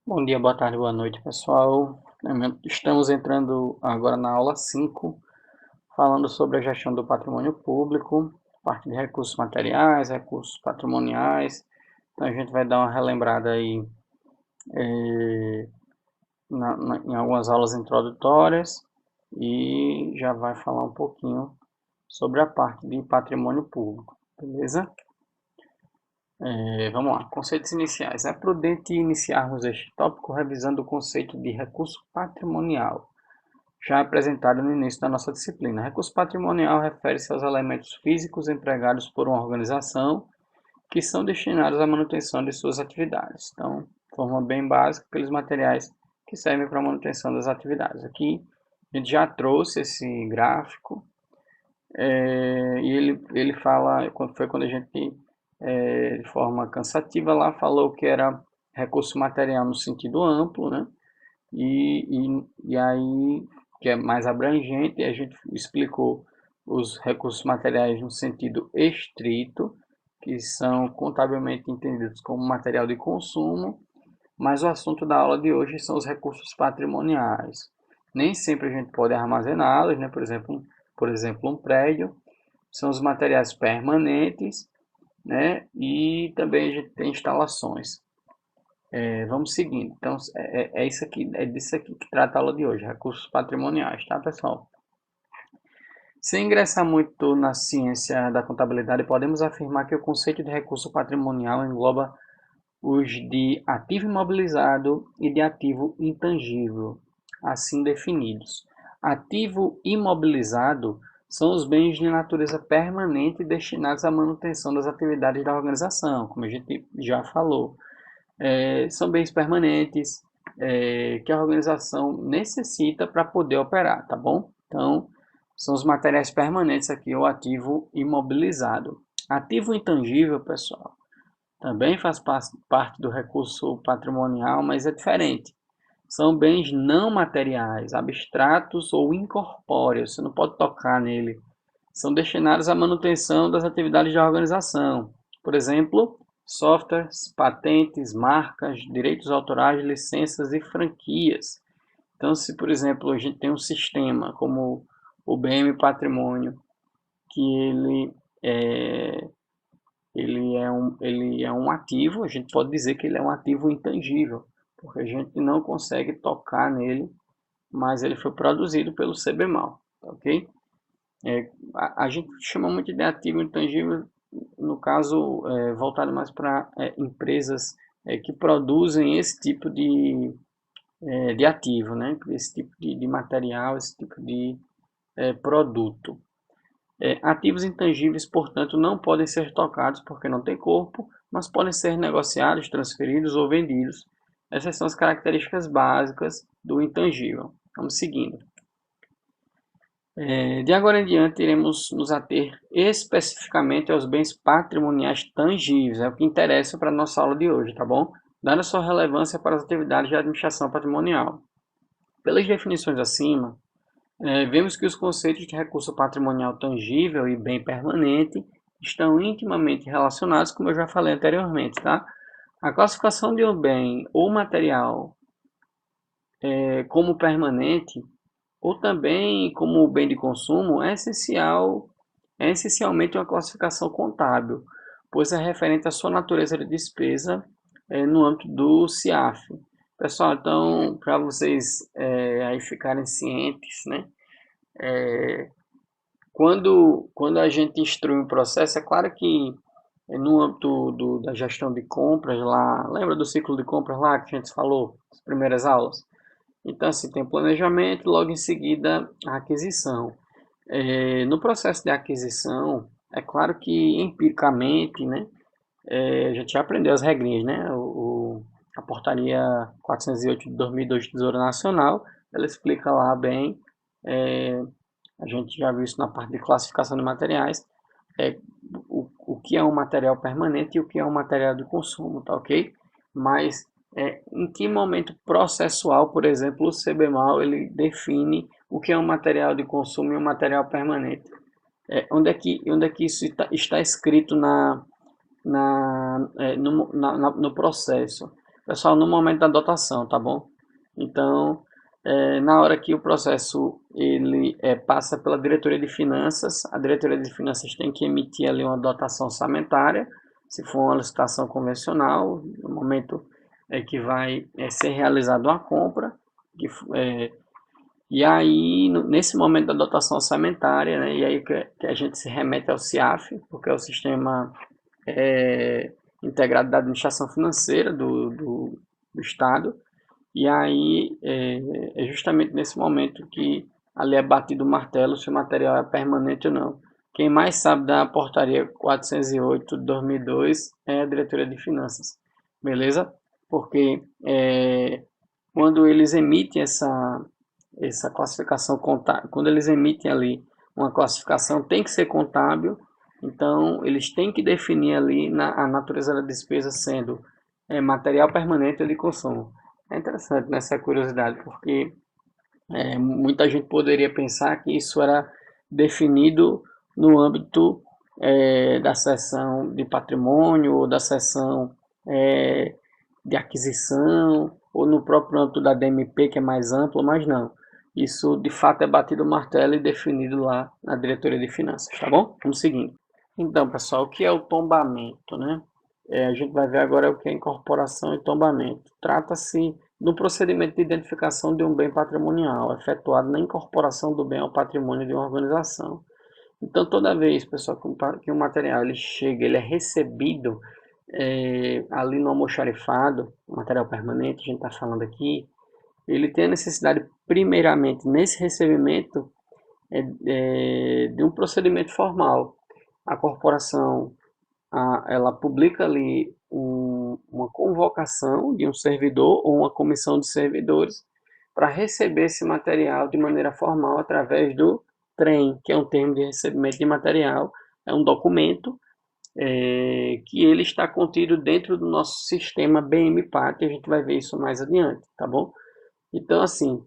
Bom dia, boa tarde, boa noite, pessoal. Estamos entrando agora na aula 5, falando sobre a gestão do patrimônio público, parte de recursos materiais, recursos patrimoniais. Então a gente vai dar uma relembrada aí em algumas aulas introdutórias e já vai falar um pouquinho sobre a parte de patrimônio público, beleza? Vamos lá, conceitos iniciais. É prudente iniciarmos este tópico revisando o conceito de recurso patrimonial, já apresentado no início da nossa disciplina. Recurso patrimonial refere-se aos elementos físicos empregados por uma organização que são destinados à manutenção de suas atividades. Então, de forma bem básica, aqueles materiais que servem para a manutenção das atividades. Aqui a gente já trouxe esse gráfico e ele fala, foi quando a gente, de forma cansativa lá, falou que era recurso material no sentido amplo, né? E aí, que é mais abrangente, a gente explicou os recursos materiais no sentido estrito, que são contabilmente entendidos como material de consumo, mas o assunto da aula de hoje são os recursos patrimoniais. Nem sempre a gente pode armazená-los, né? Por exemplo, um prédio, são os materiais permanentes, né? E também a gente tem instalações. Vamos seguindo. Então, é isso aqui, é disso aqui que trata a aula de hoje, recursos patrimoniais, tá, pessoal? Sem ingressar muito na ciência da contabilidade, podemos afirmar que o conceito de recurso patrimonial engloba os de ativo imobilizado e de ativo intangível, assim definidos. Ativo imobilizado são os bens de natureza permanente destinados à manutenção das atividades da organização, como a gente já falou. São bens permanentes que a organização necessita para poder operar, tá bom? Então, são os materiais permanentes aqui, o ativo imobilizado. Ativo intangível, pessoal, também faz parte do recurso patrimonial, mas é diferente. São bens não materiais, abstratos ou incorpóreos, você não pode tocar nele. São destinados à manutenção das atividades da organização. Por exemplo, softwares, patentes, marcas, direitos autorais, licenças e franquias. Então, se por exemplo a gente tem um sistema como o BM Patrimônio, que é, ele é um ativo, a gente pode dizer que ele é um ativo intangível, porque a gente não consegue tocar nele, mas ele foi produzido pelo CBMAL, ok? A gente chama muito de ativo intangível, no caso, voltado mais para empresas que produzem esse tipo de ativo, né? Esse tipo de material, esse tipo de produto. Ativos intangíveis, portanto, não podem ser tocados porque não têm corpo, mas podem ser negociados, transferidos ou vendidos. Essas são as características básicas do intangível. Vamos seguindo. De agora em diante, iremos nos ater especificamente aos bens patrimoniais tangíveis, é o que interessa para a nossa aula de hoje, tá bom? Dando sua relevância para as atividades de administração patrimonial. Pelas definições acima, vemos que os conceitos de recurso patrimonial tangível e bem permanente estão intimamente relacionados, como eu já falei anteriormente, tá? A classificação de um bem ou material como permanente ou também como bem de consumo é essencialmente uma classificação contábil, pois é referente à sua natureza de despesa no âmbito do CIAF. Pessoal, então, para vocês aí ficarem cientes, né? Quando a gente instrui um processo, é claro que no âmbito da gestão de compras lá, lembra do ciclo de compras lá que a gente falou nas primeiras aulas? Então, assim, tem planejamento, logo em seguida a aquisição. No processo de aquisição, é claro que empiricamente, né, a gente já aprendeu as regrinhas, né? A portaria 408 de 2002 do Tesouro Nacional, ela explica lá bem, é, a gente já viu isso na parte de classificação de materiais, é, o que é um material permanente e o que é um material de consumo, tá ok? Mas em que momento processual, por exemplo, o CBMAL ele define o que é um material de consumo e um material permanente? Onde é que isso está escrito no processo? pessoal, no momento da dotação, tá bom? Então, na hora que o processo ele passa pela diretoria de finanças, a diretoria de finanças tem que emitir ali uma dotação orçamentária, se for uma licitação convencional, no momento que vai ser realizada uma compra, e aí nesse momento da dotação orçamentária, né, e aí que a gente se remete ao CIAF, porque é o Sistema Integrado da Administração Financeira do Estado. E aí é justamente nesse momento que ali é batido o martelo se o material é permanente ou não. Quem mais sabe da portaria 408 de 2002 é a diretoria de finanças, beleza? Porque quando eles emitem essa classificação contábil, quando eles emitem ali uma classificação, tem que ser contábil, então eles têm que definir ali a natureza da despesa sendo material permanente ou de consumo. É interessante nessa curiosidade, porque muita gente poderia pensar que isso era definido no âmbito da seção de patrimônio ou da seção de aquisição ou no próprio âmbito da DMP, que é mais amplo, mas não. Isso de fato é batido o martelo e definido lá na diretoria de finanças, tá bom? Vamos seguindo. Então, pessoal, o que é o tombamento, né? A gente vai ver agora o que é incorporação e tombamento. Trata-se do procedimento de identificação de um bem patrimonial, efetuado na incorporação do bem ao patrimônio de uma organização. Então, toda vez, pessoal, que um material ele chega, ele é recebido ali no almoxarifado, material permanente, a gente está falando aqui, ele tem a necessidade, primeiramente, nesse recebimento, de um procedimento formal. A corporação ela publica ali uma convocação de um servidor ou uma comissão de servidores para receber esse material de maneira formal através do TREM, que é um termo de recebimento de material, é um documento que ele está contido dentro do nosso sistema BMPAT, a gente vai ver isso mais adiante, tá bom? Então, assim,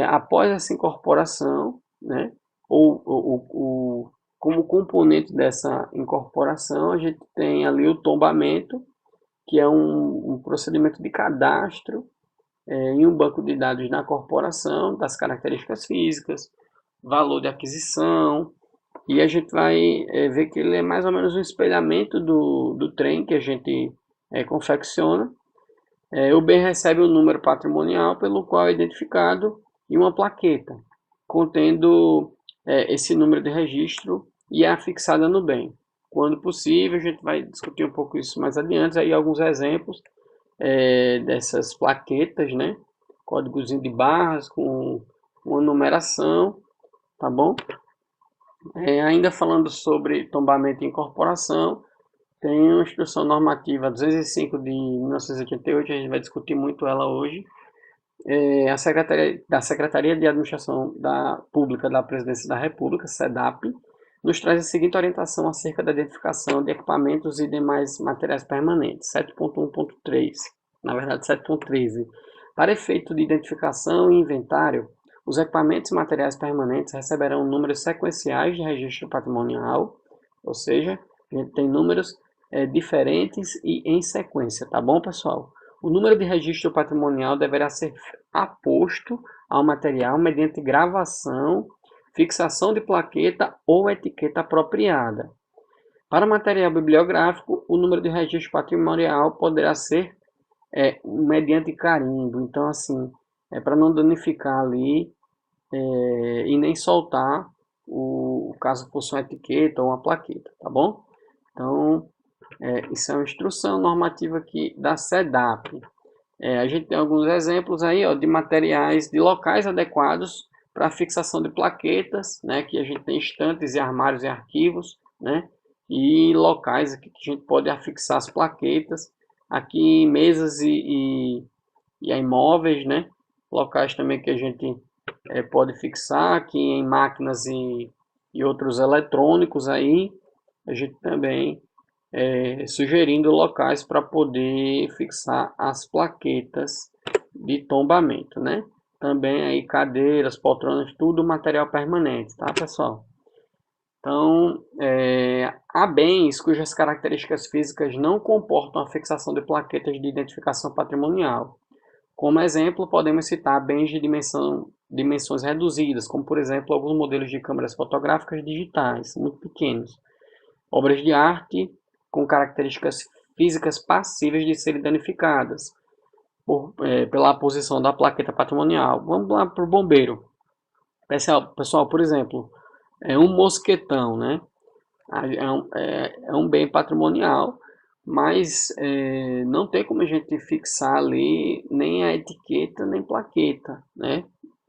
após essa incorporação, né, como componente dessa incorporação, a gente tem ali o tombamento, que é um procedimento de cadastro em um banco de dados na corporação, das características físicas, valor de aquisição, e a gente vai ver que ele é mais ou menos um espelhamento do trem que a gente confecciona. O bem recebe um número patrimonial pelo qual é identificado e uma plaqueta contendo esse número de registro e é afixada no bem. Quando possível, a gente vai discutir um pouco isso mais adiante, aí alguns exemplos dessas plaquetas, né? Códigozinho de barras com uma numeração, tá bom? Ainda falando sobre tombamento e incorporação, tem uma instrução normativa 205 de 1988, a gente vai discutir muito ela hoje. Da Secretaria de Administração Pública da Presidência da República, SEDAP, nos traz a seguinte orientação acerca da identificação de equipamentos e demais materiais permanentes, 7.1.3, na verdade 7.13. Para efeito de identificação e inventário, os equipamentos e materiais permanentes receberão números sequenciais de registro patrimonial, ou seja, a gente tem números diferentes e em sequência, tá bom, pessoal? O número de registro patrimonial deverá ser aposto ao material mediante gravação, fixação de plaqueta ou etiqueta apropriada. Para material bibliográfico, o número de registro patrimonial poderá ser mediante carimbo. Então, assim, para não danificar ali e nem soltar o caso fosse uma etiqueta ou uma plaqueta, tá bom? Então, isso é uma instrução normativa aqui da SEDAP. A gente tem alguns exemplos aí de materiais, de locais adequados para fixação de plaquetas, né? Que a gente tem estantes e armários e arquivos, né? E locais aqui que a gente pode afixar as plaquetas. Aqui mesas e imóveis, né? Locais também que a gente pode fixar aqui em máquinas e outros eletrônicos aí. A gente também sugerindo locais para poder fixar as plaquetas de tombamento, né? Também aí cadeiras, poltronas, tudo material permanente, tá, pessoal? Então, há bens cujas características físicas não comportam a fixação de plaquetas de identificação patrimonial. Como exemplo, podemos citar bens de dimensões reduzidas, como por exemplo alguns modelos de câmeras fotográficas digitais, muito pequenos. Obras de arte com características físicas passíveis de serem danificadas pela posição da plaqueta patrimonial. Vamos lá para o bombeiro. Pessoal, por exemplo, é um mosquetão, né? É um bem patrimonial, mas não tem como a gente fixar ali nem a etiqueta nem plaqueta, né?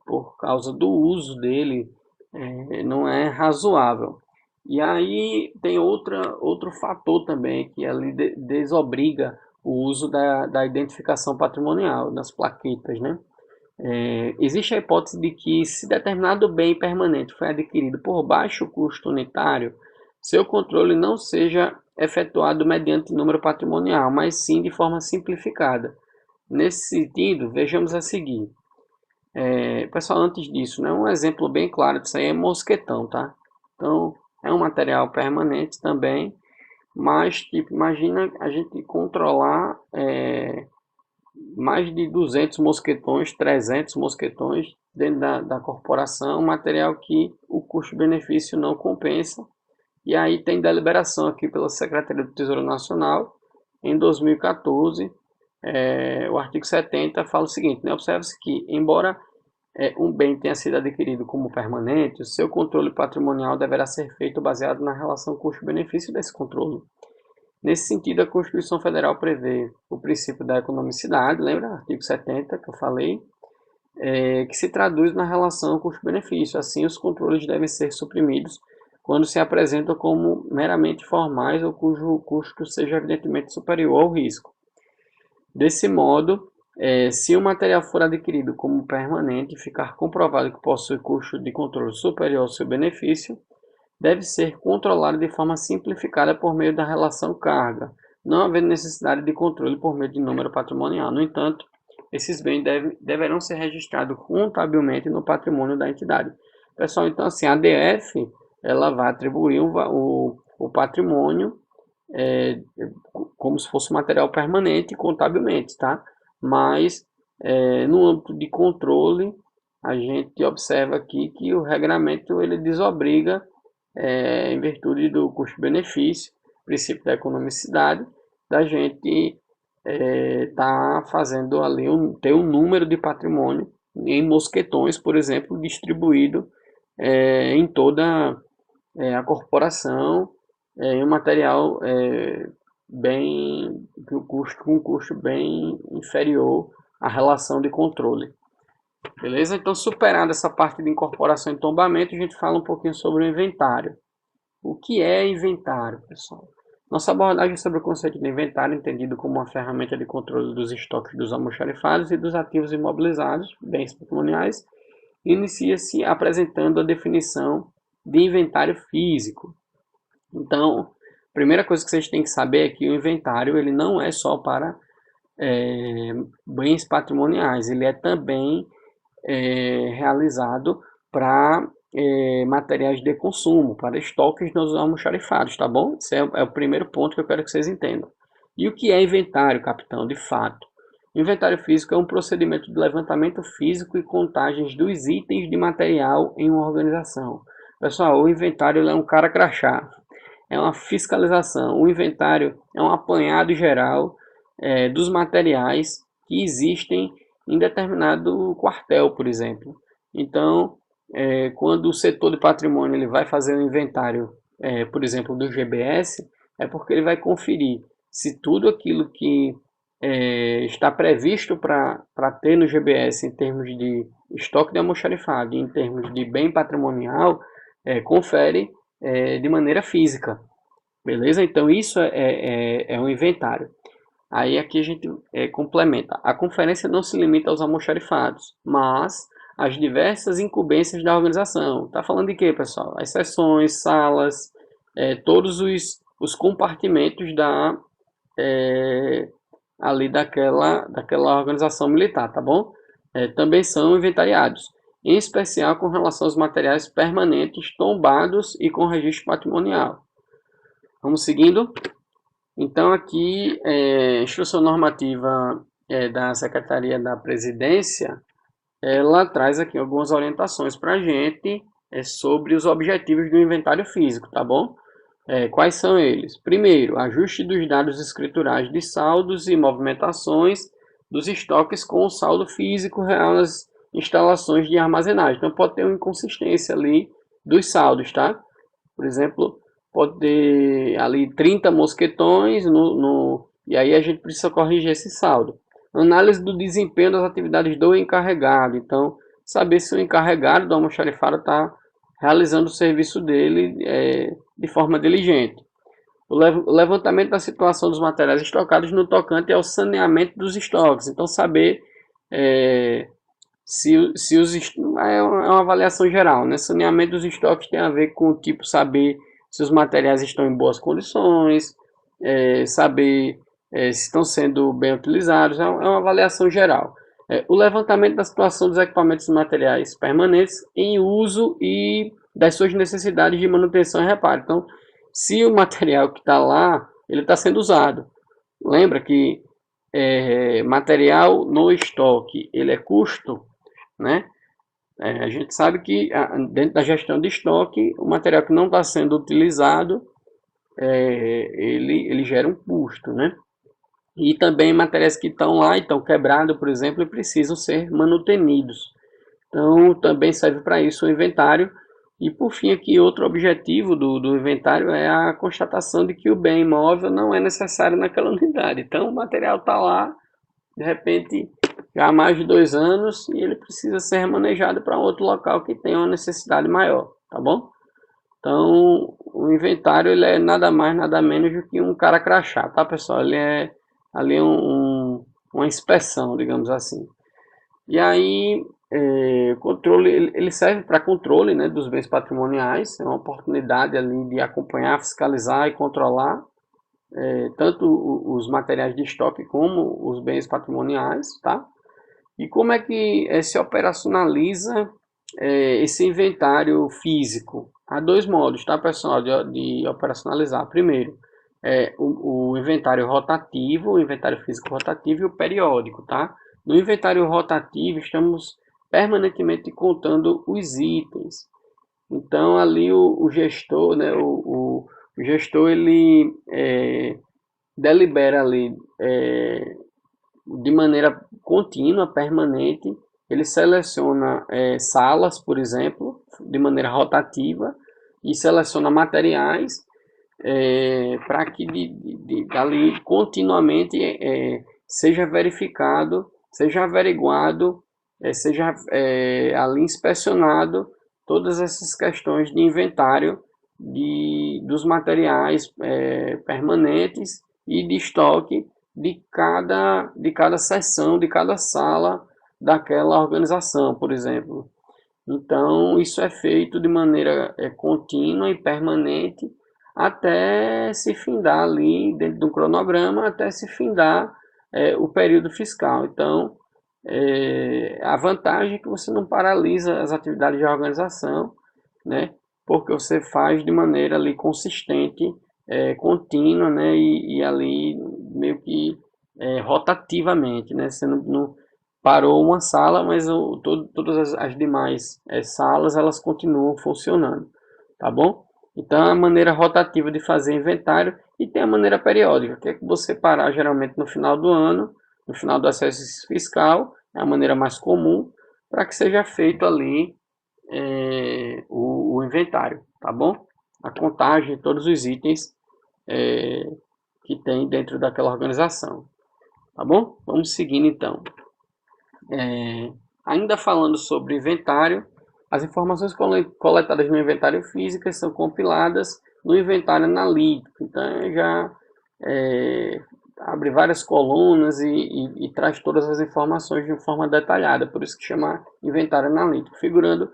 Por causa do uso dele, não é razoável. E aí tem outro fator também que ali desobriga o uso da identificação patrimonial, das plaquetas, né? Existe a hipótese de que, se determinado bem permanente foi adquirido por baixo custo unitário, seu controle não seja efetuado mediante número patrimonial, mas sim de forma simplificada. Nesse sentido, vejamos a seguir. Pessoal, antes disso, né, um exemplo bem claro disso aí é mosquetão, tá? Então, é um material permanente também, mas, tipo, imagina a gente controlar mais de 200 mosquetões, 300 mosquetões dentro da corporação, um material que o custo-benefício não compensa. E aí tem deliberação aqui pela Secretaria do Tesouro Nacional, em 2014, o artigo 70 fala o seguinte, né? Observe-se que, embora um bem tenha sido adquirido como permanente, o seu controle patrimonial deverá ser feito baseado na relação custo-benefício desse controle. Nesse sentido, a Constituição Federal prevê o princípio da economicidade, lembra? Artigo 70 que eu falei, que se traduz na relação custo-benefício. Assim, os controles devem ser suprimidos quando se apresentam como meramente formais ou cujo custo seja evidentemente superior ao risco. Desse modo, se o material for adquirido como permanente e ficar comprovado que possui custo de controle superior ao seu benefício, deve ser controlado de forma simplificada por meio da relação carga, não havendo necessidade de controle por meio de número patrimonial. No entanto, esses bens deverão ser registrados contabilmente no patrimônio da entidade. Pessoal, então assim, a ADF ela vai atribuir o patrimônio é, como se fosse material permanente contabilmente, tá? Mas no âmbito de controle, a gente observa aqui que o regramento ele desobriga, em virtude do custo-benefício, princípio da economicidade, da gente tá fazendo ali ter um número de patrimônio em mosquetões, por exemplo, distribuído em toda a corporação, em um material bem com um custo bem inferior à relação de controle. Beleza? Então, superada essa parte de incorporação e tombamento, a gente fala um pouquinho sobre o inventário. O que é inventário, pessoal? Nossa abordagem sobre o conceito de inventário, entendido como uma ferramenta de controle dos estoques dos almoxarifados e dos ativos imobilizados, bens patrimoniais, inicia-se apresentando a definição de inventário físico. Então, a primeira coisa que vocês têm que saber é que o inventário ele não é só para bens patrimoniais, ele é também realizado para materiais de consumo, para estoques nos almoxarifados, tá bom? Esse é o primeiro ponto que eu quero que vocês entendam. E o que é inventário, capitão, de fato? Inventário físico é um procedimento de levantamento físico e contagens dos itens de material em uma organização. Pessoal, o inventário é um cara crachá, é uma fiscalização. O inventário é um apanhado geral dos materiais que existem em determinado quartel, por exemplo. Então, quando o setor de patrimônio ele vai fazer um inventário, por exemplo, do GBS, é porque ele vai conferir se tudo aquilo que está previsto para ter no GBS em termos de estoque de almoxarifado e em termos de bem patrimonial, confere de maneira física. Beleza? Então, isso é um inventário. Aí aqui a gente complementa. A conferência não se limita aos almoxarifados, mas às diversas incumbências da organização. Está falando de quê, pessoal? As seções, salas, todos os compartimentos ali daquela organização militar, tá bom? Também são inventariados. em especial com relação aos materiais permanentes tombados e com registro patrimonial. Vamos seguindo? Então, aqui, instrução normativa da Secretaria da Presidência, ela traz aqui algumas orientações para a gente sobre os objetivos do inventário físico, tá bom? Quais são eles? Primeiro, ajuste dos dados escriturais de saldos e movimentações dos estoques com o saldo físico real nas instalações de armazenagem. Então, pode ter uma inconsistência ali dos saldos, tá? Por exemplo, pode ter ali 30 mosquetões e aí a gente precisa corrigir esse saldo. Análise do desempenho das atividades do encarregado. Então, saber se o encarregado do almoxarifado está realizando o serviço dele de forma diligente. O levantamento da situação dos materiais estocados no tocante ao saneamento dos estoques. Então, saber se os é uma avaliação geral, né? Saneamento dos estoques tem a ver com tipo saber se os materiais estão em boas condições, saber se estão sendo bem utilizados, é uma avaliação geral. O levantamento da situação dos equipamentos e materiais permanentes em uso e das suas necessidades de manutenção e reparo. Então, se o material que está lá, ele está sendo usado. Lembra que material no estoque, ele é custo, né? A gente sabe que dentro da gestão de estoque, o material que não está sendo utilizado, ele gera um custo, né? E também materiais que estão lá e estão quebrados, por exemplo, e precisam ser manutenidos. Então, também serve para isso o inventário. E, por fim, aqui, outro objetivo do inventário é a constatação de que o bem imóvel não é necessário naquela unidade. Então, o material está lá, de repente, já há mais de 2 anos, e ele precisa ser remanejado para outro local que tenha uma necessidade maior, tá bom? Então, o inventário ele é nada mais, nada menos do que um cara crachá, tá, pessoal? Ele é ali uma inspeção, digamos assim. E aí, controle, ele serve para controle, né, dos bens patrimoniais, é uma oportunidade ali de acompanhar, fiscalizar e controlar tanto os materiais de estoque como os bens patrimoniais, tá? E como é que se operacionaliza esse inventário físico? Há 2 modos, tá, pessoal, de operacionalizar. Primeiro, o inventário rotativo, o inventário físico rotativo e o periódico, tá? No inventário rotativo, estamos permanentemente contando os itens. Então, ali o gestor, né, o gestor, ele delibera ali de maneira contínua, permanente. Ele seleciona salas, por exemplo, de maneira rotativa e seleciona materiais para que dali continuamente seja verificado, seja averiguado, seja ali inspecionado todas essas questões de inventário dos materiais permanentes e de estoque de cada seção, de cada sala daquela organização, por exemplo. Então, isso é feito de maneira contínua e permanente até se findar ali, dentro do cronograma, até se findar o período fiscal. Então, a vantagem é que você não paralisa as atividades de organização, né? Porque você faz de maneira ali consistente, contínua, né? E ali meio que rotativamente, né? Você não parou uma sala, mas todas as demais salas elas continuam funcionando, tá bom? Então, a maneira rotativa de fazer inventário e tem a maneira periódica, que é que você parar geralmente no final do ano, no final do exercício fiscal, é a maneira mais comum, para que seja feito ali o inventário, tá bom? A contagem de todos os itens que tem dentro daquela organização, tá bom? Vamos seguindo então. Ainda falando sobre inventário, as informações coletadas no inventário físico são compiladas no inventário analítico. Então, já abre várias colunas e traz todas as informações de forma detalhada, por isso que chama inventário analítico, figurando,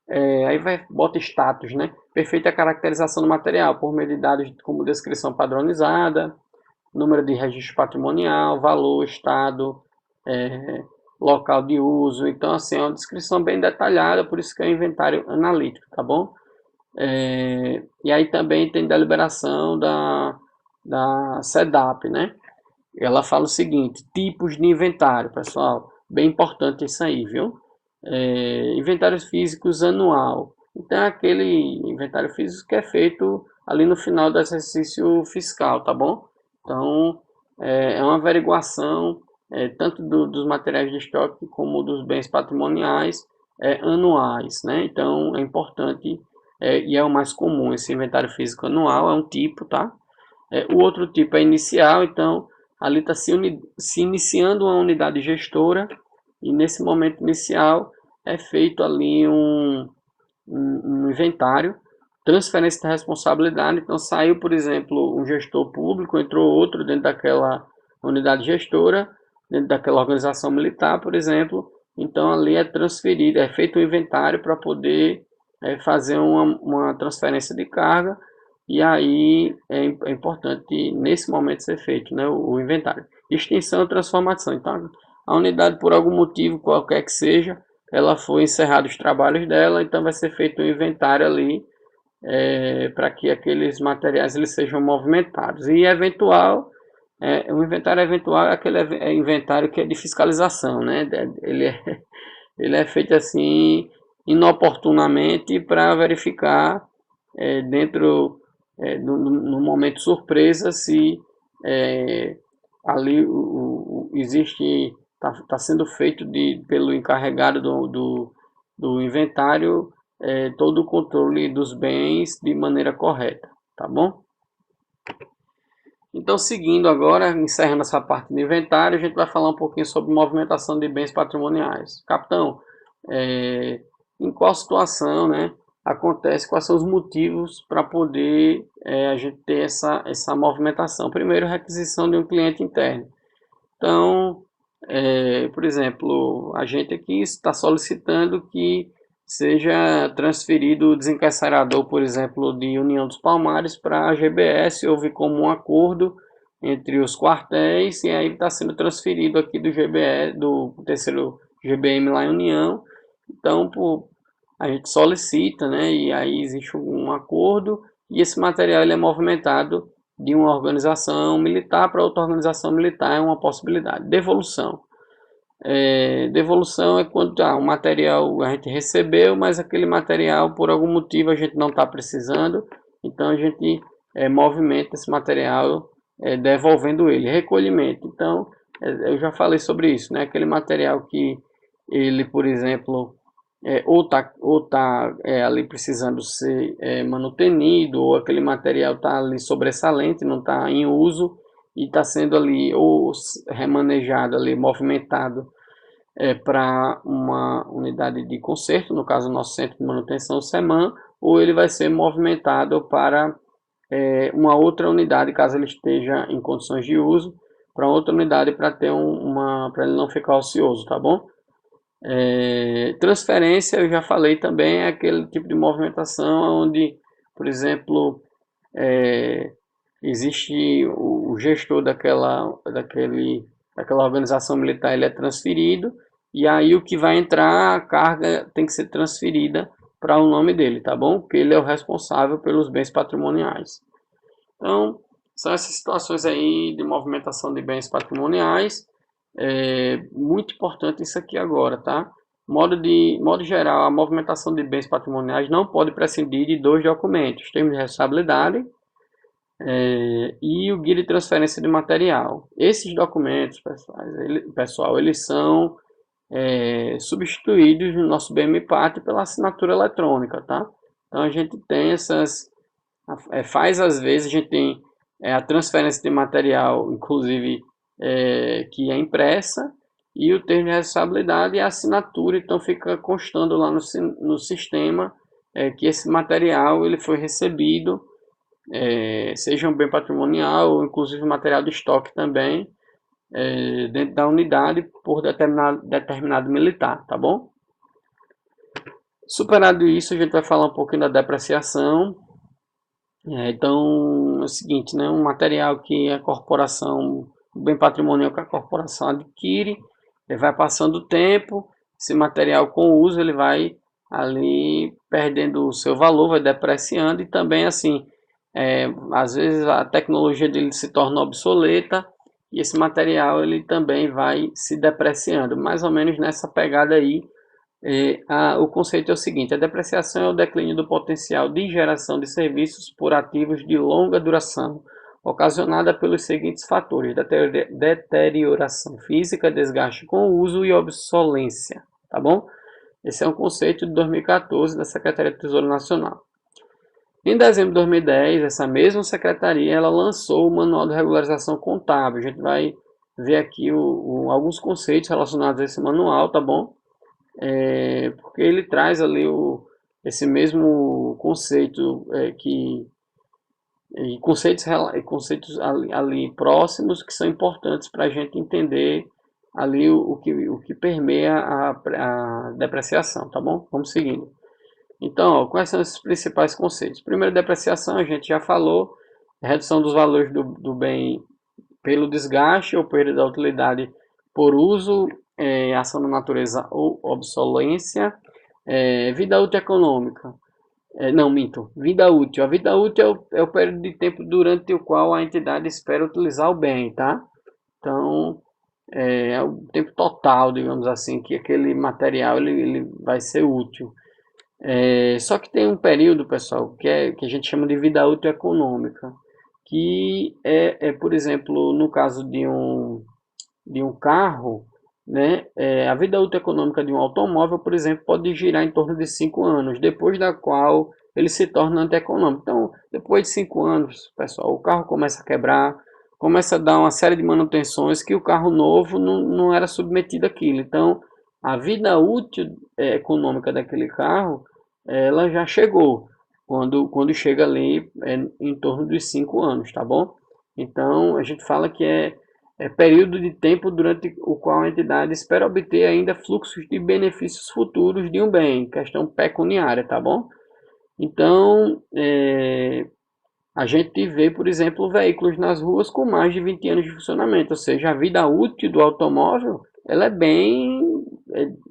aí bota status, né? Perfeita caracterização do material, por meio de dados como descrição padronizada, número de registro patrimonial, valor, estado, local de uso. Então, assim, é uma descrição bem detalhada, por isso que é um inventário analítico, tá bom? E aí também tem deliberação da SEDAP, né? Ela fala o seguinte: tipos de inventário, pessoal, bem importante isso aí, viu? Inventários físicos anual. Então, é aquele inventário físico que é feito ali no final do exercício fiscal, tá bom? Então, é uma averiguação tanto dos materiais de estoque como dos bens patrimoniais anuais, né? Então, é importante e é o mais comum. Esse inventário físico anual é um tipo, tá? O outro tipo é inicial, então ali está se iniciando uma unidade gestora e nesse momento inicial é feito ali um inventário, transferência de responsabilidade. Então saiu, por exemplo, um gestor público, entrou outro dentro daquela unidade gestora, dentro daquela organização militar, por exemplo. Então ali é transferido, é feito um inventário para poder fazer uma transferência de carga e aí é importante nesse momento ser feito, né, o inventário. Extinção e transformação. Então a unidade por algum motivo qualquer que seja, ela foi encerrado os trabalhos dela, então vai ser feito um inventário ali para que aqueles materiais eles sejam movimentados. E eventual, o inventário eventual é aquele inventário que é de fiscalização, né? Ele é feito assim inoportunamente para verificar dentro no momento surpresa se ali existe tá sendo feito pelo encarregado do inventário todo o controle dos bens de maneira correta, tá bom? Então, seguindo agora, encerrando essa parte do inventário, a gente vai falar um pouquinho sobre movimentação de bens patrimoniais. Capitão, em qual situação, né, acontece, quais são os motivos para poder a gente ter essa movimentação? Primeiro, requisição de um cliente interno. Então, por exemplo, a gente aqui está solicitando que seja transferido o desencarcerador, por exemplo, de União dos Palmares para a GBS. Houve como um acordo entre os quartéis e aí está sendo transferido aqui do GBS, do terceiro GBM lá em União. Então, a gente solicita, né? E aí existe um acordo e esse material ele é movimentado de uma organização militar para outra organização militar, é uma possibilidade. Devolução. Devolução é quando o material a gente recebeu, mas aquele material por algum motivo a gente não está precisando, então a gente movimenta esse material devolvendo ele. Recolhimento. Então, eu já falei sobre isso, né? Aquele material que ele, por exemplo, ou tá ali precisando ser manutenido, ou aquele material está ali sobressalente, não está em uso e está sendo ali ou remanejado ali, movimentado para uma unidade de conserto, no caso o nosso centro de manutenção SEMAN, ou ele vai ser movimentado para uma outra unidade, caso ele esteja em condições de uso, para outra unidade para ter para ele não ficar ocioso, tá bom? Transferência, eu já falei também, é aquele tipo de movimentação onde, por exemplo, existe o gestor daquela organização militar, ele é transferido, e aí o que vai entrar, a carga tem que ser transferida para o nome dele, tá bom? Porque ele é o responsável pelos bens patrimoniais. Então, são essas situações aí de movimentação de bens patrimoniais. Muito importante isso aqui agora, tá? Modo geral, a movimentação de bens patrimoniais não pode prescindir de dois documentos: termo de responsabilidade e o guia de transferência de material. Esses documentos, pessoal, eles são substituídos no nosso BMPAT pela assinatura eletrônica, tá? Então a gente tem às vezes a gente tem a transferência de material, inclusive que é impressa, e o termo de responsabilidade e a assinatura, então fica constando lá no sistema que esse material ele foi recebido, seja um bem patrimonial ou inclusive material de estoque também, dentro da unidade por determinado militar, tá bom? Superado isso, a gente vai falar um pouquinho da depreciação. Então, é o seguinte, né? Um material que a corporação, o bem patrimonial que a corporação adquire, Ele vai passando o tempo, esse material com o uso ele vai ali perdendo o seu valor, vai depreciando e também assim, às vezes a tecnologia dele se torna obsoleta e esse material ele também vai se depreciando, mais ou menos nessa pegada aí. O conceito é o seguinte: a depreciação é o declínio do potencial de geração de serviços por ativos de longa duração, ocasionada pelos seguintes fatores: deterioração física, desgaste com o uso e obsolência. Tá bom? Esse é um conceito de 2014 da Secretaria do Tesouro Nacional. Em dezembro de 2010, essa mesma secretaria ela lançou o Manual de Regularização Contábil. A gente vai ver aqui alguns conceitos relacionados a esse manual, tá bom? Porque ele traz ali esse mesmo conceito e conceitos ali próximos que são importantes para a gente entender ali o que permeia a depreciação, tá bom? Vamos seguindo. Então, ó, quais são esses principais conceitos? Primeiro, depreciação, a gente já falou, redução dos valores do bem pelo desgaste ou perda da utilidade por uso, ação da natureza ou obsolência. Vida útil econômica. Não, minto. Vida útil. A vida útil é o período de tempo durante o qual a entidade espera utilizar o bem, tá? Então, é o tempo total, digamos assim, que aquele material ele vai ser útil. Só que tem um período, pessoal, que a gente chama de vida útil econômica, que por exemplo, no caso de um carro, né, a vida útil econômica de um automóvel, por exemplo, pode girar em torno de 5 anos, depois da qual ele se torna antieconômico. Então, depois de 5 anos, pessoal, o carro começa a quebrar, começa a dar uma série de manutenções que o carro novo não era submetido àquilo. Então, a vida útil econômica daquele carro, ela já chegou, quando chega ali em torno dos 5 anos, tá bom? Então, a gente fala que é período de tempo durante o qual a entidade espera obter ainda fluxos de benefícios futuros de um bem, questão pecuniária, tá bom? Então, a gente vê, por exemplo, veículos nas ruas com mais de 20 anos de funcionamento, ou seja, a vida útil do automóvel ela é bem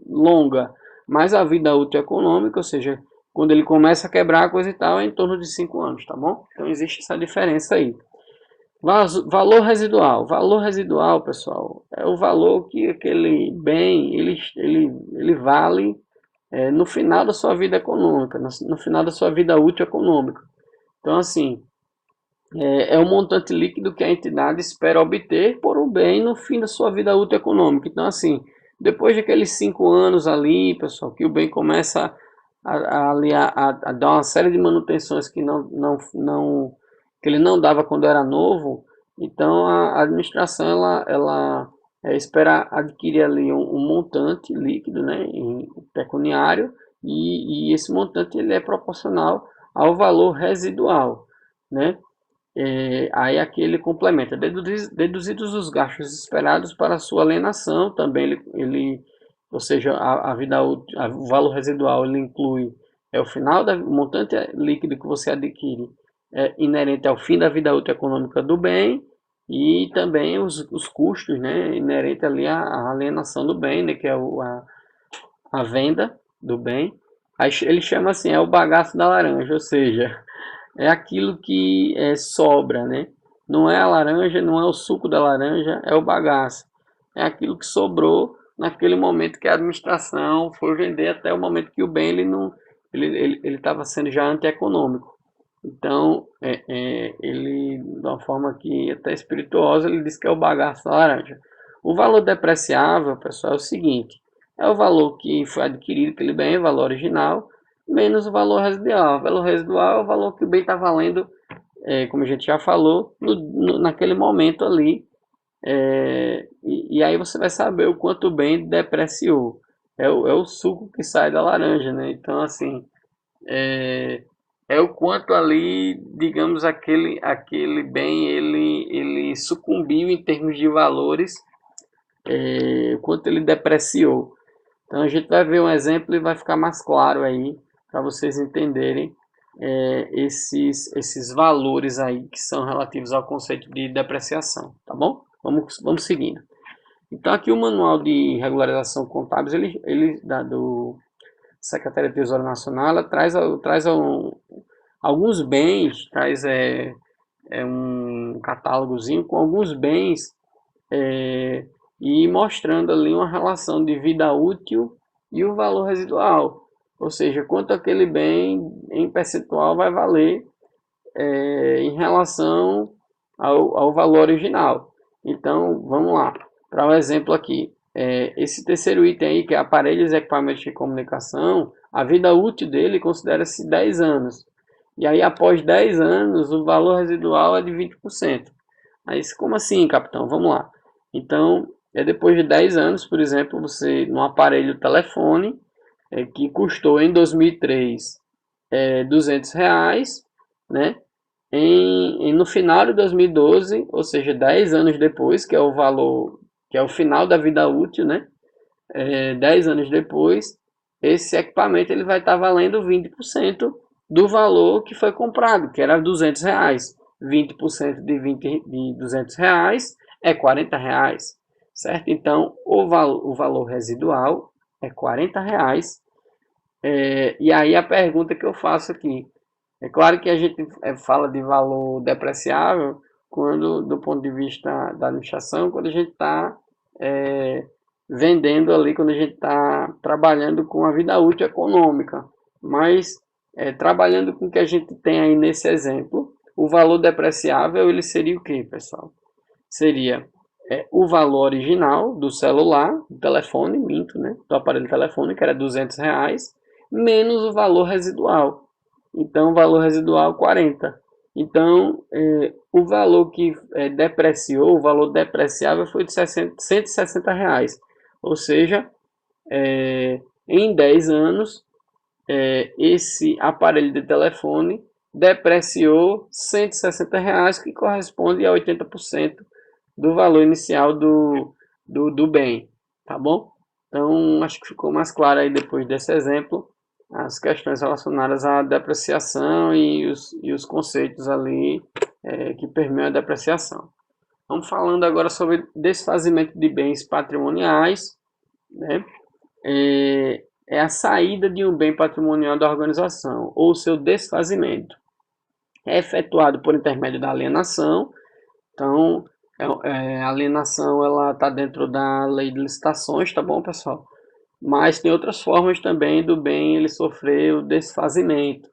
longa, mas a vida útil econômica, ou seja, quando ele começa a quebrar a coisa e tal, é em torno de 5 anos, tá bom? Então existe essa diferença aí. Valor residual. Valor residual, pessoal, é o valor que aquele bem ele vale no final da sua vida econômica, no final da sua vida útil econômica. Então, assim, é o montante líquido que a entidade espera obter por um bem no fim da sua vida útil econômica. Então, assim, depois daqueles 5 anos ali, pessoal, que o bem começa a dar uma série de manutenções que ele não dava quando era novo, então a administração ela espera adquirir ali um montante líquido, né, em pecuniário, e esse montante ele é proporcional ao valor residual, né? Aí aqui ele complementa, deduzidos os gastos esperados para sua alienação, também ou seja, o valor residual ele inclui o final o montante líquido que você adquire inerente ao fim da vida útil econômica do bem e também os custos, né, inerente ali à alienação do bem, né, que é a venda do bem. Aí ele chama assim, é o bagaço da laranja, ou seja, é aquilo que sobra, né? Não é a laranja, não é o suco da laranja, é o bagaço. É aquilo que sobrou naquele momento que a administração foi vender até o momento que o bem ele estava sendo já antieconômico. Então, ele, de uma forma que até espirituosa, ele diz que é o bagaço da laranja. O valor depreciável, pessoal, é o seguinte: é o valor que foi adquirido aquele bem, o valor original, menos o valor residual. O valor residual é o valor que o bem está valendo, como a gente já falou, naquele momento ali. E aí você vai saber o quanto o bem depreciou. É o suco que sai da laranja, né? Então, assim, é o quanto ali, digamos, aquele bem ele sucumbiu em termos de valores, o quanto ele depreciou. Então a gente vai ver um exemplo e vai ficar mais claro aí para vocês entenderem esses valores aí que são relativos ao conceito de depreciação, tá bom? Vamos seguindo. Então aqui o manual de regularização contábil, do Secretaria do Tesouro Nacional, ela traz alguns bens, traz um catálogozinho com alguns bens e mostrando ali uma relação de vida útil e o valor residual, ou seja, quanto aquele bem em percentual vai valer em relação ao valor original. Então, vamos lá, para um exemplo aqui, esse terceiro item aí, que é aparelhos e equipamentos de comunicação, a vida útil dele considera-se 10 anos. E aí, após 10 anos, o valor residual é de 20%. Mas como assim, capitão? Vamos lá. Então, depois de 10 anos, por exemplo, você, no aparelho telefone, que custou em 2003 R$ 200, né? No final de 2012, ou seja, 10 anos depois, que é o valor, que é o final da vida útil, né? 10 anos depois, esse equipamento ele vai estar valendo 20% do valor que foi comprado, que era R$ 200. 20% de R$ 200 é R$ 40, certo? Então, o valor residual é R$ 40. E aí a pergunta que eu faço aqui, é claro que a gente fala de valor depreciável quando, do ponto de vista da administração, quando a gente está vendendo ali, quando a gente está trabalhando com a vida útil econômica. Mas trabalhando com o que a gente tem aí nesse exemplo, o valor depreciável ele seria o que, pessoal? Seria o valor original do celular, do telefone, minto, né? Do aparelho telefone, que era R$ 200, menos o valor residual. Então, o valor residual 40. Então, o valor que depreciou, o valor depreciável foi de R$ 160. Ou seja, em 10 anos, esse aparelho de telefone depreciou R$ 160, que corresponde a 80% do valor inicial do bem, tá bom? Então, acho que ficou mais claro aí depois desse exemplo as questões relacionadas à depreciação e os conceitos ali que permeiam a depreciação. Vamos falando agora sobre desfazimento de bens patrimoniais, né? É a saída de um bem patrimonial da organização ou seu desfazimento. É efetuado por intermédio da alienação. Então, a alienação ela está dentro da lei de licitações, tá bom, pessoal? Mas tem outras formas também do bem ele sofrer o desfazimento.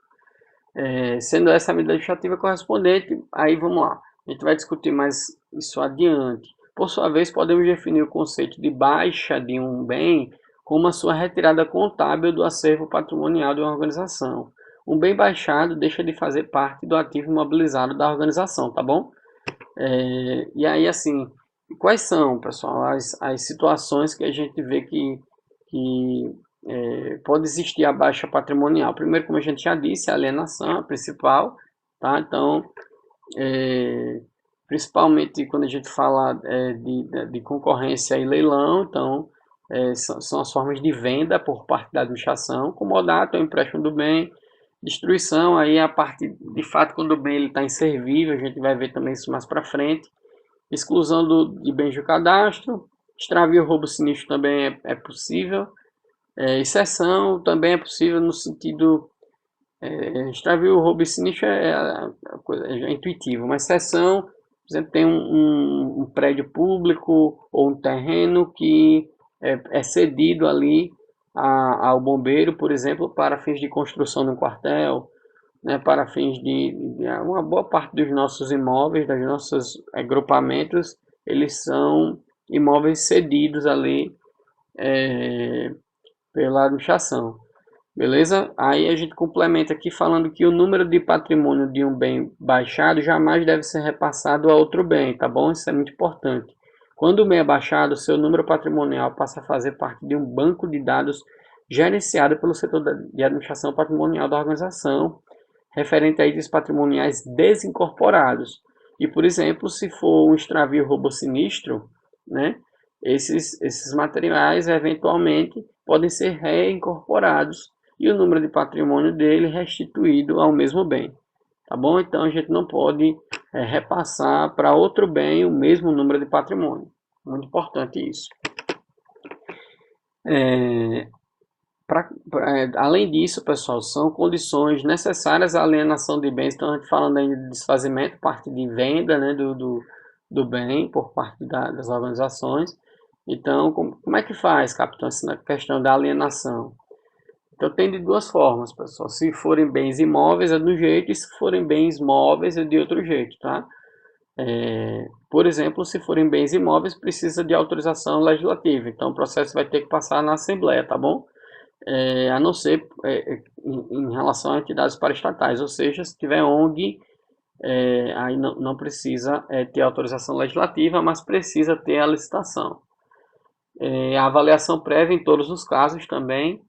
Sendo essa a medida administrativa correspondente, aí vamos lá. A gente vai discutir mais isso adiante. Por sua vez, podemos definir o conceito de baixa de um bem como a sua retirada contábil do acervo patrimonial de uma organização. Um bem baixado deixa de fazer parte do ativo imobilizado da organização, tá bom? E aí, assim, quais são, pessoal, as situações que a gente vê que pode existir a baixa patrimonial? Primeiro, como a gente já disse, a alienação é a principal, tá? Então, principalmente quando a gente fala de concorrência e leilão, então, são as formas de venda por parte da administração, comodato, empréstimo do bem, destruição, aí a parte, de fato, quando o bem está inservível, a gente vai ver também isso mais para frente, exclusão de bens do cadastro, extravio, roubo, sinistro também é possível, exceção também é possível no sentido, extravio, roubo e sinistro é intuitivo, mas exceção, por exemplo, tem um prédio público ou um terreno que é cedido ali ao bombeiro, por exemplo, para fins de construção de um quartel, né, para fins de uma boa parte dos nossos imóveis, dos nossos agrupamentos, eles são imóveis cedidos ali pela administração. Beleza? Aí a gente complementa aqui falando que o número de patrimônio de um bem baixado jamais deve ser repassado a outro bem, tá bom? Isso é muito importante. Quando o bem é baixado, seu número patrimonial passa a fazer parte de um banco de dados gerenciado pelo setor de administração patrimonial da organização, referente a itens patrimoniais desincorporados. E, por exemplo, se for um extravio, roubo, sinistro, né, esses materiais eventualmente podem ser reincorporados e o número de patrimônio dele restituído ao mesmo bem. Tá bom? Então a gente não pode repassar para outro bem o mesmo número de patrimônio. Muito importante isso. Além disso, pessoal, são condições necessárias à alienação de bens. Então, a gente falando ainda de desfazimento, parte de venda, né, do bem por parte das organizações. Então, como é que faz, capitão, essa questão da alienação? Então, tem de duas formas, pessoal. Se forem bens imóveis, é de um jeito, e se forem bens móveis, é de outro jeito, tá? Por exemplo, se forem bens imóveis, precisa de autorização legislativa. Então, o processo vai ter que passar na Assembleia, tá bom? A não ser em relação a entidades paraestatais, ou seja, se tiver ONG, aí não precisa ter autorização legislativa, mas precisa ter a licitação. A avaliação prévia em todos os casos também.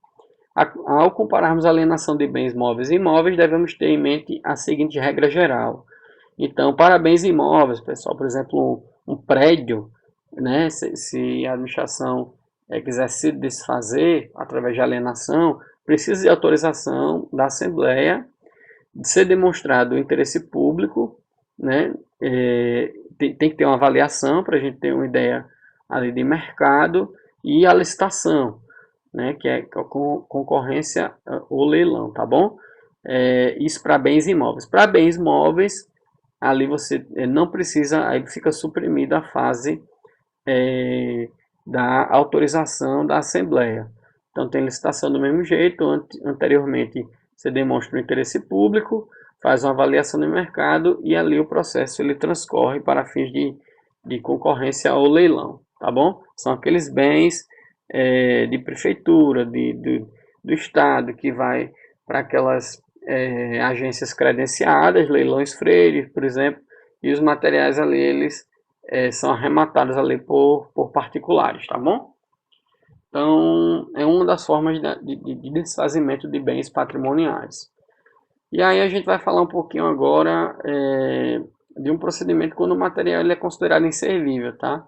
Ao compararmos a alienação de bens móveis e imóveis, devemos ter em mente a seguinte regra geral. Então, para bens imóveis, pessoal, por exemplo, um prédio, né, se a administração quiser se desfazer através de alienação, precisa de autorização da Assembleia, de ser demonstrado o interesse público, né, tem que ter uma avaliação para a gente ter uma ideia ali de mercado e a licitação, né, que é a concorrência ou leilão, tá bom? Isso para bens imóveis. Para bens móveis, ali você não precisa, aí fica suprimida a fase da autorização da Assembleia. Então tem licitação do mesmo jeito, anteriormente você demonstra o interesse público, faz uma avaliação do mercado e ali o processo ele transcorre para fins de concorrência ou leilão, tá bom? São aqueles bens de prefeitura, do estado, que vai para aquelas agências credenciadas, leilões Freire, por exemplo, e os materiais ali, eles são arrematados ali por particulares, tá bom? Então, é uma das formas de desfazimento de bens patrimoniais. E aí a gente vai falar um pouquinho agora de um procedimento quando o material ele é considerado inservível, tá?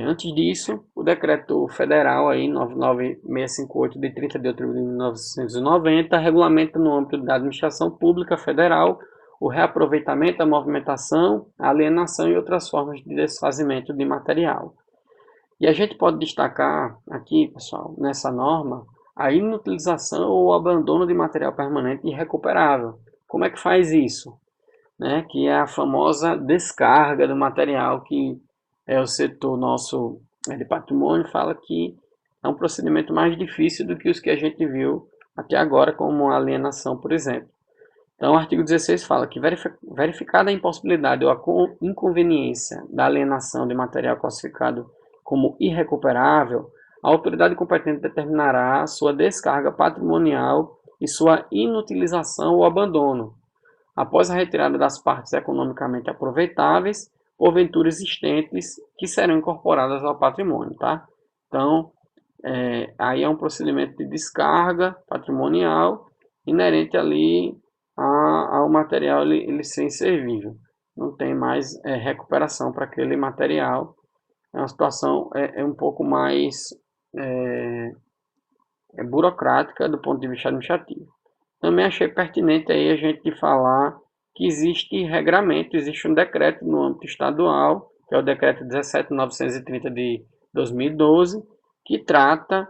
Antes disso, o decreto federal aí 99658 de 30 de outubro de 1990 regulamenta no âmbito da administração pública federal o reaproveitamento, a movimentação, a alienação e outras formas de desfazimento de material. E a gente pode destacar aqui, pessoal, nessa norma, a inutilização ou abandono de material permanente irrecuperável. Como é que faz isso? Né? Que é a famosa descarga do material, que o setor nosso de patrimônio fala que é um procedimento mais difícil do que os que a gente viu até agora, como a alienação, por exemplo. Então, o artigo 16 fala que, verificada a impossibilidade ou a inconveniência da alienação de material classificado como irrecuperável, a autoridade competente determinará sua descarga patrimonial e sua inutilização ou abandono, após a retirada das partes economicamente aproveitáveis, porventura existentes, que serão incorporadas ao patrimônio, tá? Então, aí é um procedimento de descarga patrimonial inerente ali ao material ele ser inservível. Não tem mais recuperação para aquele material. É uma situação um pouco mais burocrática do ponto de vista administrativo. Também achei pertinente aí a gente falar que existe regramento, existe um decreto no âmbito estadual, que é o decreto 17.930 de 2012, que trata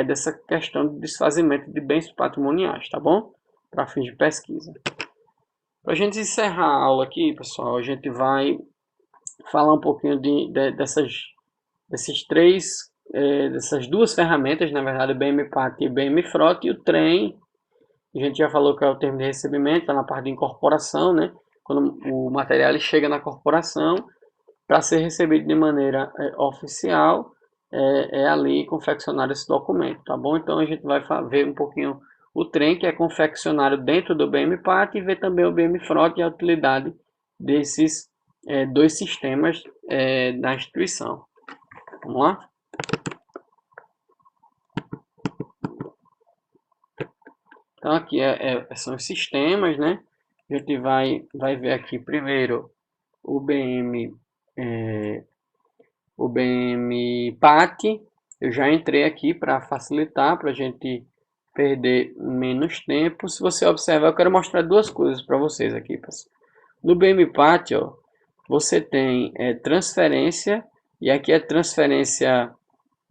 dessa questão de desfazimento de bens patrimoniais, tá bom? Para fins de pesquisa. Para a gente encerrar a aula aqui, pessoal, a gente vai falar um pouquinho dessas duas ferramentas, na verdade, o BMPAT e o BMFROT, e o trem. A gente já falou que é o termo de recebimento, está na parte de incorporação, né? Quando o material ele chega na corporação, para ser recebido de maneira oficial, ali confeccionar esse documento, tá bom? Então a gente vai ver um pouquinho o trem, que é confeccionado dentro do BMPAT, e ver também o BMFROT e a utilidade desses dois sistemas da instituição. Vamos lá? Então aqui são os sistemas, né? A gente vai ver aqui primeiro o BMPAT. Eu já entrei aqui para facilitar, para a gente perder menos tempo. Se você observar, eu quero mostrar duas coisas para vocês aqui, pessoal. No BMPAT, ó, você tem transferência E aqui é transferência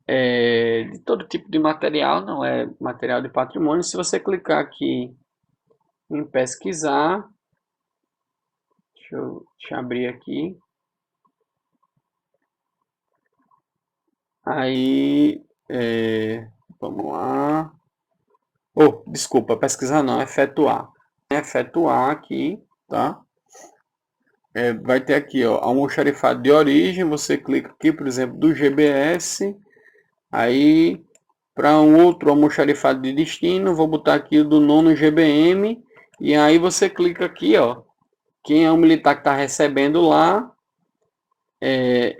de todo tipo de material, não é material de patrimônio. Se você clicar aqui em pesquisar, deixa eu abrir aqui. Aí, vamos lá. Oh, desculpa, pesquisar não, efetuar. Efetuar aqui, tá? Vai ter aqui, ó, almoxarifado de origem. Você clica aqui, por exemplo, do GBS. Aí, para um outro almoxarifado de destino, vou botar aqui o do nono GBM. E aí você clica aqui, ó, quem é o militar que está recebendo lá.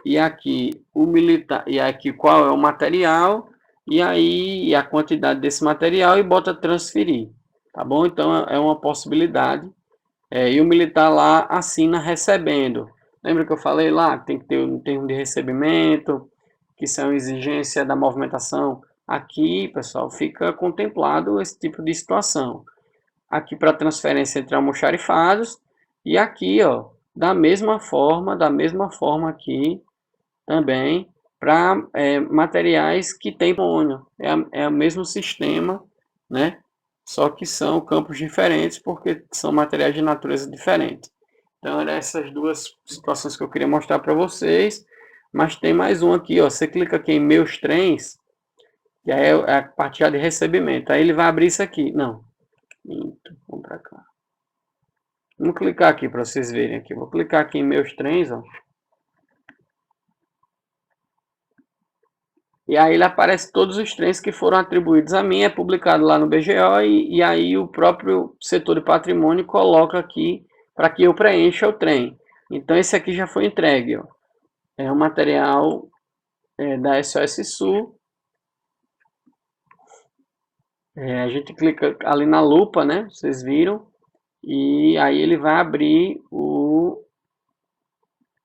E aqui o militar, e aqui qual é o material, e aí a quantidade desse material e bota transferir, tá bom? Então é uma possibilidade. E o militar lá assina recebendo. Lembra que eu falei lá que tem que ter um termo de recebimento, que são exigência da movimentação? Aqui, pessoal, fica contemplado esse tipo de situação. Aqui para transferência entre almoxarifados, e aqui, ó, da mesma forma aqui também para materiais que têm patrimônio. É o mesmo sistema, né? Só que são campos diferentes porque são materiais de natureza diferente. Então, eram essas duas situações que eu queria mostrar para vocês. Mas tem mais um aqui, ó. Você clica aqui em Meus Trens, que aí é a parte de recebimento. Aí ele vai abrir isso aqui. Não. Vamos para cá. Vamos clicar aqui para vocês verem aqui. Vou clicar aqui em Meus Trens, ó. E aí ele aparece todos os trens que foram atribuídos a mim, é publicado lá no BGO e aí o próprio setor de patrimônio coloca aqui para que eu preencha o trem. Então esse aqui já foi entregue, ó. É um material da SOS Sul. A gente clica ali na lupa, né? Vocês viram. E aí ele vai abrir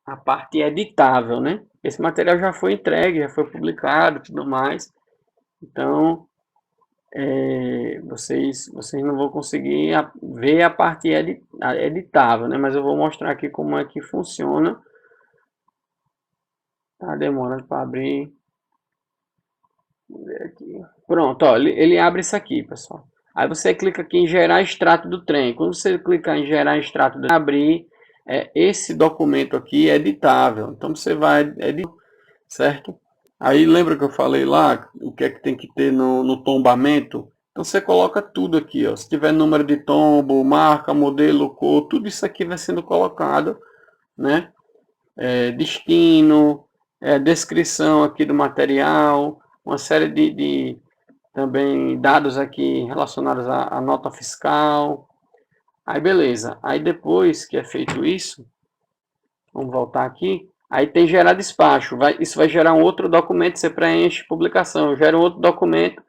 a parte editável, né? Esse material já foi entregue, já foi publicado e tudo mais. Então, vocês não vão conseguir ver a parte editável, né? Mas eu vou mostrar aqui como é que funciona. Tá demorando para abrir. Vamos ver aqui. Pronto, ó, ele abre isso aqui, pessoal. Aí você clica aqui em gerar extrato do trem. Quando você clicar em gerar extrato do trem, abrir esse documento aqui editável. Então você vai editar, certo? Aí lembra que eu falei lá o que é que tem que ter no tombamento? Então você coloca tudo aqui, ó. Se tiver número de tombo, marca, modelo, cor, tudo isso aqui vai sendo colocado, né? Destino, descrição aqui do material, uma série de também dados aqui relacionados à nota fiscal. Aí beleza. Aí depois que é feito isso, vamos voltar aqui. Aí tem gerar despacho. Isso vai gerar um outro documento, você preenche publicação, gera um outro documento.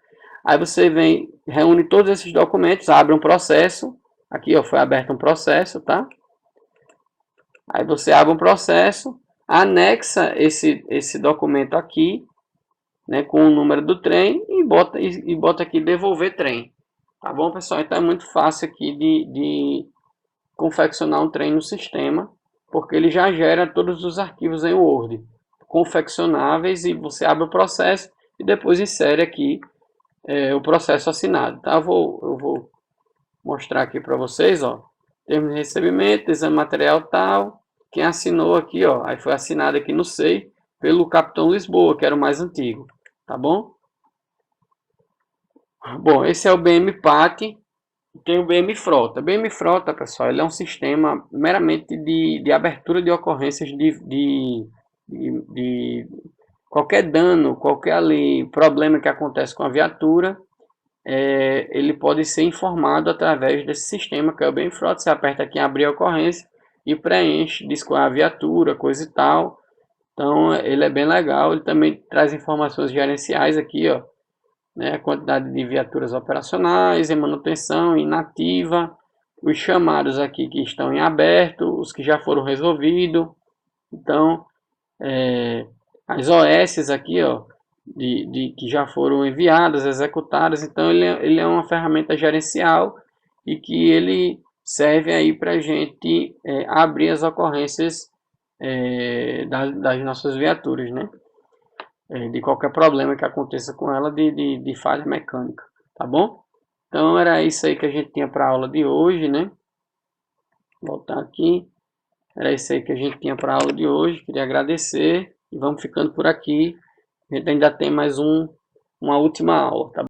Aí você vem, reúne todos esses documentos, abre um processo. Aqui, ó, foi aberto um processo, tá? Aí você abre um processo, anexa esse documento aqui, né, com o número do trem e bota aqui devolver trem. Tá bom, pessoal? Então é muito fácil aqui de confeccionar um trem no sistema, porque ele já gera todos os arquivos em Word confeccionáveis e você abre o processo e depois insere aqui o processo assinado. Tá? Eu vou mostrar aqui para vocês, ó, termo de recebimento, exame material tal, quem assinou aqui, ó, aí foi assinado aqui no SEI pelo Capitão Lisboa, que era o mais antigo, tá bom? Bom, esse é o BM-PAT. Tem o BM Frota. O BM Frota, pessoal, ele é um sistema meramente de abertura de ocorrências de qualquer dano, qualquer ali, problema que acontece com a viatura, ele pode ser informado através desse sistema que é o BM Frota. Você aperta aqui em abrir a ocorrência e preenche, diz qual é a viatura, coisa e tal. Então ele é bem legal. Ele também traz informações gerenciais aqui, ó, né, a quantidade de viaturas operacionais, em manutenção, inativa, os chamados aqui que estão em aberto, os que já foram resolvidos. Então, as OS aqui, ó, que já foram enviadas, executadas. Então, ele é uma ferramenta gerencial e que ele serve aí para a gente abrir as ocorrências das nossas viaturas, né? De qualquer problema que aconteça com ela de falha mecânica, tá bom? Então era isso aí que a gente tinha para a aula de hoje, né? Voltar aqui. Era isso aí que a gente tinha para a aula de hoje. Queria agradecer e vamos ficando por aqui. A gente ainda tem mais uma última aula, tá?